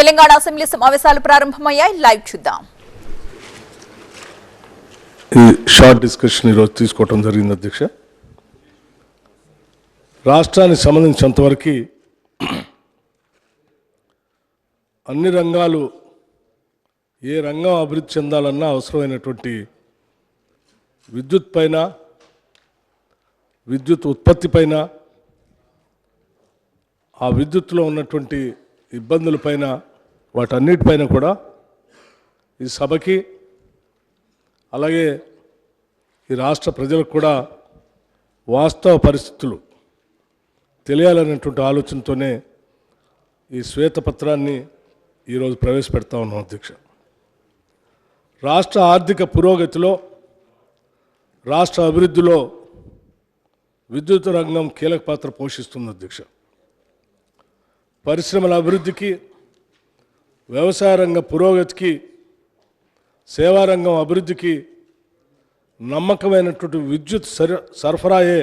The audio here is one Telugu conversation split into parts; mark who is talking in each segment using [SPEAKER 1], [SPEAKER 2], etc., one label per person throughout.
[SPEAKER 1] తెలంగాణ అసెంబ్లీ సమావేశాలు ప్రారంభమయ్యాయి. లైవ్ చూద్దాం.
[SPEAKER 2] ఈ షార్ట్ డిస్కషన్ ఈరోజు తీసుకోవడం జరిగింది అధ్యక్ష. రాష్ట్రానికి సంబంధించినంతవరకు అన్ని రంగాలు ఏ రంగం అభివృద్ధి చెందాలన్నా అవసరమైనటువంటి విద్యుత్ పైన, విద్యుత్ ఉత్పత్తి పైన, ఆ విద్యుత్తులో ఉన్నటువంటి ఇబ్బందులపైన, వాటన్నిటిపైన కూడా ఈ సభకి అలాగే ఈ రాష్ట్ర ప్రజలకు కూడా వాస్తవ పరిస్థితులు తెలియాలనేటువంటి ఆలోచనతోనే ఈ శ్వేతపత్రాన్ని ఈరోజు ప్రవేశపెడతా ఉన్నాం అధ్యక్ష. రాష్ట్ర ఆర్థిక పురోగతిలో, రాష్ట్ర అభివృద్ధిలో విద్యుత్ రంగం కీలక పాత్ర పోషిస్తుంది అధ్యక్ష. పరిశ్రమల అభివృద్ధికి, వ్యవసాయ రంగ పురోగతికి, సేవారంగం అభివృద్ధికి నమ్మకమైనటువంటి విద్యుత్ సరఫరాయే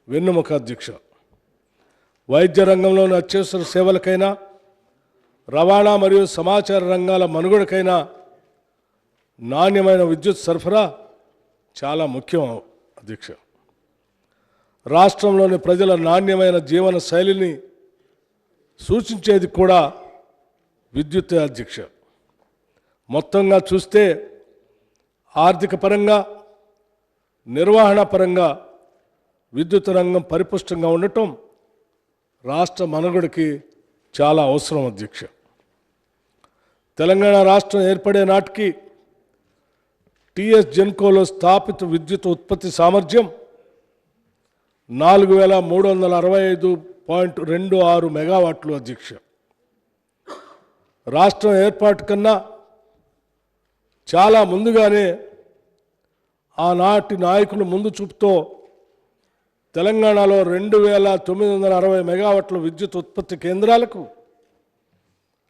[SPEAKER 2] వెన్నెముక అధ్యక్ష. వైద్య రంగంలోని అత్యవసర సేవలకైనా, రవాణా మరియు సమాచార రంగాల మనుగడకైనా నాణ్యమైన విద్యుత్ సరఫరా చాలా ముఖ్యం అధ్యక్ష. రాష్ట్రంలోని ప్రజల నాణ్యమైన జీవన శైలిని సూచించేది కూడా విద్యుత్ అధ్యక్ష. మొత్తంగా చూస్తే ఆర్థిక పరంగా, నిర్వహణ పరంగా విద్యుత్ రంగం పరిపుష్టంగా ఉండటం రాష్ట్ర మనుగడకి చాలా అవసరం అధ్యక్ష. తెలంగాణ రాష్ట్రం ఏర్పడే నాటికి టీఎస్ జెన్కోలో స్థాపిత విద్యుత్ ఉత్పత్తి సామర్థ్యం 4365.26 మెగావాట్లు అధ్యక్ష. రాష్ట్రం ఏర్పాటు కన్నా చాలా ముందుగానే ఆనాటి నాయకులు ముందు చూపుతో తెలంగాణలో 2960 మెగావాట్ల విద్యుత్ ఉత్పత్తి కేంద్రాలకు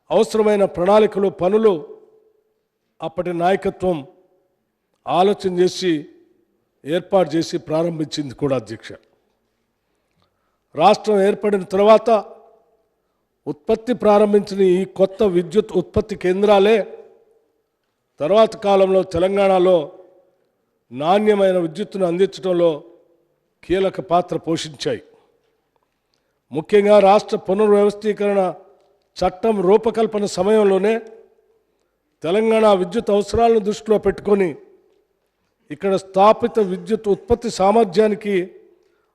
[SPEAKER 2] అవసరమైన ప్రణాళికలు, పనులు అప్పటి నాయకత్వం ఆలోచన చేసి ఏర్పాటు చేసి ప్రారంభించింది కూడా అధ్యక్ష. రాష్ట్రం ఏర్పడిన తర్వాత ఉత్పత్తి ప్రారంభించిన ఈ కొత్త విద్యుత్ ఉత్పత్తి కేంద్రాలే తర్వాత కాలంలో తెలంగాణలో నాణ్యమైన విద్యుత్తును అందించడంలో కీలక పాత్ర పోషించాయి. ముఖ్యంగా రాష్ట్ర పునర్వ్యవస్థీకరణ చట్టం రూపకల్పన సమయంలోనే తెలంగాణ విద్యుత్ అవసరాలను దృష్టిలో పెట్టుకొని ఇక్కడ స్థాపిత విద్యుత్ ఉత్పత్తి సామర్థ్యానికి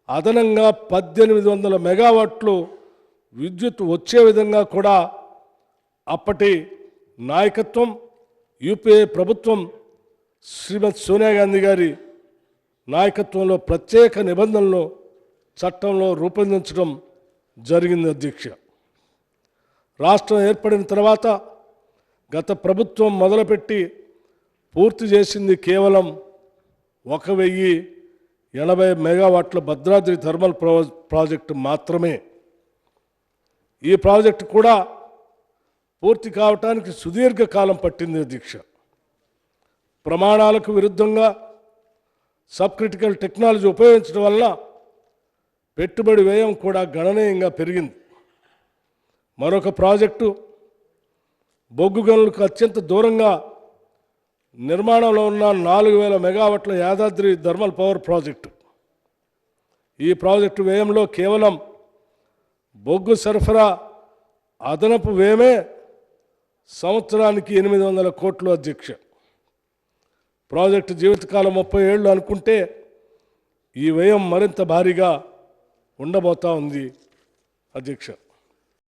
[SPEAKER 2] అదనంగా 1800 మెగావాట్లు విద్యుత్ వచ్చే విధంగా కూడా అప్పటి నాయకత్వం, యూపీఏ ప్రభుత్వం శ్రీమతి సోనియా గాంధీ గారి నాయకత్వంలో ప్రత్యేక నిబంధనలు చట్టంలో రూపొందించడం జరిగింది అధ్యక్ష. రాష్ట్రం ఏర్పడిన తర్వాత గత ప్రభుత్వం మొదలుపెట్టి పూర్తి చేసింది కేవలం 1080 మెగావాట్ల భద్రాద్రి థర్మల్ ప్రాజెక్టు మాత్రమే. ఈ ప్రాజెక్టు కూడా పూర్తి కావటానికి సుదీర్ఘకాలం పట్టింది అధ్యక్ష. ప్రమాణాలకు విరుద్ధంగా సబ్ క్రిటికల్ టెక్నాలజీ ఉపయోగించడం వల్ల పెట్టుబడి వ్యయం కూడా గణనీయంగా పెరిగింది. మరొక ప్రాజెక్టు బొగ్గు గనులకు అత్యంత దూరంగా నిర్మాణంలో ఉన్న 4000 మెగావాట్ల యాదాద్రి థర్మల్ పవర్ ప్రాజెక్టు. ఈ ప్రాజెక్టు వ్యయంలో కేవలం బొగ్గు సరఫరా అదనపు వ్యయమే సంవత్సరానికి 800 కోట్లు అధ్యక్ష. ప్రాజెక్టు జీవితకాలం 30 ఏళ్ళు అనుకుంటే ఈ వ్యయం మరింత భారీగా ఉండబోతా ఉంది అధ్యక్ష.